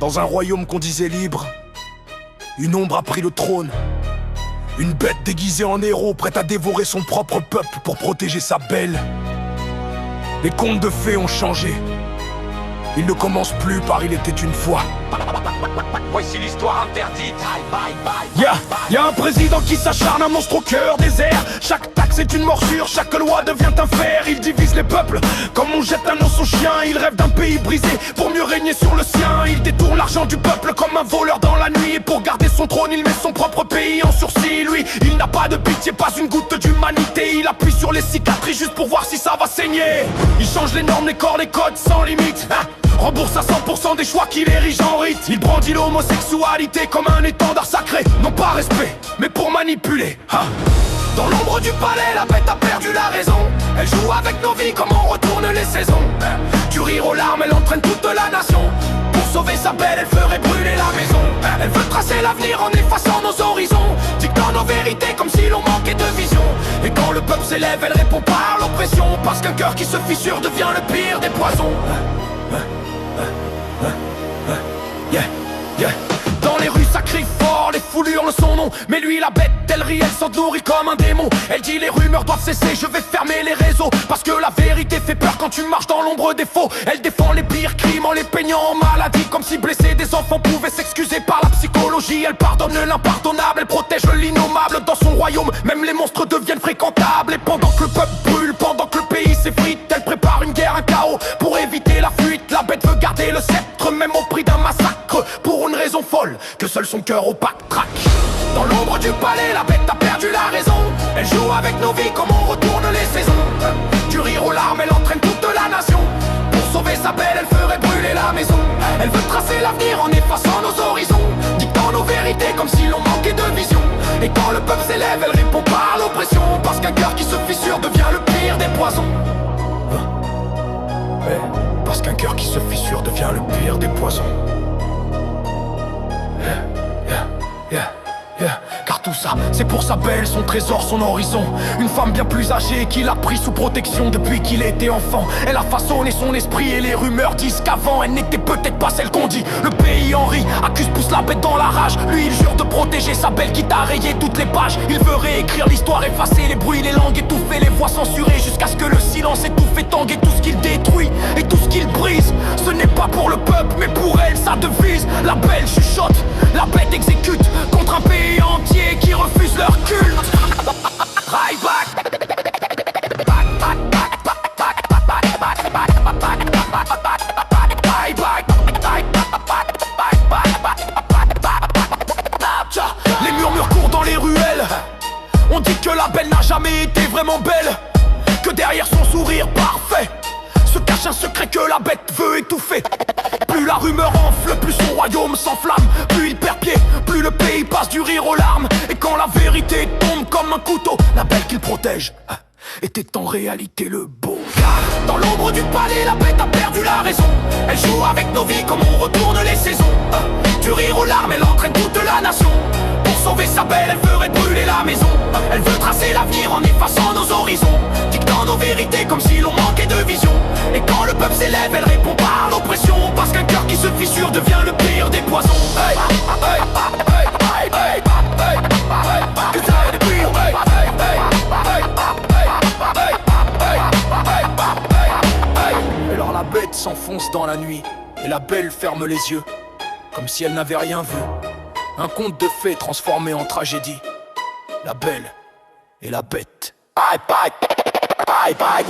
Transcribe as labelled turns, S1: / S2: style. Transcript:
S1: Dans un royaume qu'on disait libre, une ombre a pris le trône. Une bête déguisée en héros, prête à dévorer son propre peuple pour protéger sa belle. Les contes de fées ont changé. Ils ne commencent plus par il était une fois.
S2: Voici l'histoire interdite.
S1: Y'a un président qui s'acharne, un monstre au cœur désert. Chaque taxe est une morsure, chaque loi devient un fer. Il divise les peuples comme on jette un os au chien. Il rêve d'un pays brisé pour mieux régner sur le sien. Il détourne l'argent du peuple comme un voleur dans la nuit. Et pour garder son trône, il met son propre pays en sursis. Lui, il n'a pas de pitié, pas une goutte d'humanité. Il appuie sur les cicatrices juste pour voir si ça va saigner. Il change les normes, les corps, les codes sans limite, rembourse à 100% des choix qu'il érige en rite. Il brandit l'homosexualité comme un étendard sacré. Non pas respect, mais pour manipuler. Dans l'ombre du palais, la bête a perdu la raison. Elle joue avec nos vies comme on retourne les saisons. Du rire aux larmes, elle entraîne toute la nation. Pour sauver sa belle, elle ferait brûler la maison. Elle veut tracer l'avenir en effaçant nos horizons, dictant nos vérités comme si l'on manquait de vision. Et quand le peuple s'élève, elle répond par l'oppression. Parce qu'un cœur qui se fissure devient le pire des poisons. Dans les rues ça crie fort, les foules hurlent son nom. Mais lui la bête, elle rit, elle s'en nourrit comme un démon. Elle dit les rumeurs doivent cesser, je vais fermer les réseaux. Parce que la vérité fait peur quand tu marches dans l'ombre des faux. Elle défend les pires crimes en les peignant en maladie, comme si blesser des enfants pouvait s'excuser par la psychologie. Elle pardonne l'impardonnable, elle protège l'innommable. Dans son royaume, même les monstres deviennent fréquentables. Et pendant que le peuple brûle, pendant que le pays s'effrite, elle prépare une guerre, un chaos pour éviter la fuite. La bête veut garder le sceptre, même au prix d'un massacre, pour une raison folle, que seul son cœur opaque traque. Dans l'ombre du palais, la bête a perdu la raison. Elle joue avec nos vies comme on retourne les saisons. Du rire aux larmes, elle entraîne toute la nation. Pour sauver sa belle, elle ferait brûler la maison. Elle veut tracer l'avenir en effaçant nos horizons, dictant nos vérités comme si l'on manquait de vision. Et quand le peuple s'élève, elle répond par l'oppression. Parce qu'un cœur qui se fissure devient le pire des poisons. Parce qu'un cœur qui se fissure devient le pire des poisons. Car tout ça, c'est pour sa belle, son trésor, son horizon. Une femme bien plus âgée qui l'a pris sous protection depuis qu'il était enfant. Elle a façonné son esprit et les rumeurs disent qu'avant elle n'était peut-être pas celle qu'on dit. Le pays en rit, accuse, pousse la bête dans la rage. Lui il jure de protéger sa belle quitte à rayer toutes les pages. Il veut réécrire l'histoire, effacer les bruits, les langues, étouffer les voix censurées, jusqu'à ce que le silence étouffe et tangue. Et tout ce qu'il détruit et tout ce qu'il brise, ce n'est pas pour le peuple mais pour elle sa devise. La belle chuchote, la bête exécute contre un pays entier qui refuse leur culte. Right back. Les murmures courent dans les ruelles. On dit que la belle n'a jamais été vraiment belle, que derrière son sourire parfait se cache un secret que la bête veut étouffer. Plus la rumeur enfle, plus son royaume s'enflamme. Plus il perd pied, plus le pays passe du rire aux larmes. Et quand la vérité tombe comme un couteau, la belle qu'il protège était en réalité le beau. Car dans l'ombre du palais, la bête a perdu la raison. Elle joue avec nos vies comme on retourne les saisons. Du rire aux larmes, elle entraîne toute la nation. Pour sauver sa belle, elle ferait brûler la maison. Elle veut tracer l'avenir en effaçant nos horizons, dictant nos vérités comme si l'on manquait de vision. Et quand le peuple s'élève, elle répond par l'oppression. Parce qu'un cœur qui se fissure devient le pire des poisons. Alors la bête s'enfonce dans la nuit et la belle ferme les yeux comme si elle n'avait rien vu. Un conte de fées transformé en tragédie. La belle et la bête. Bye bye. Bye bye.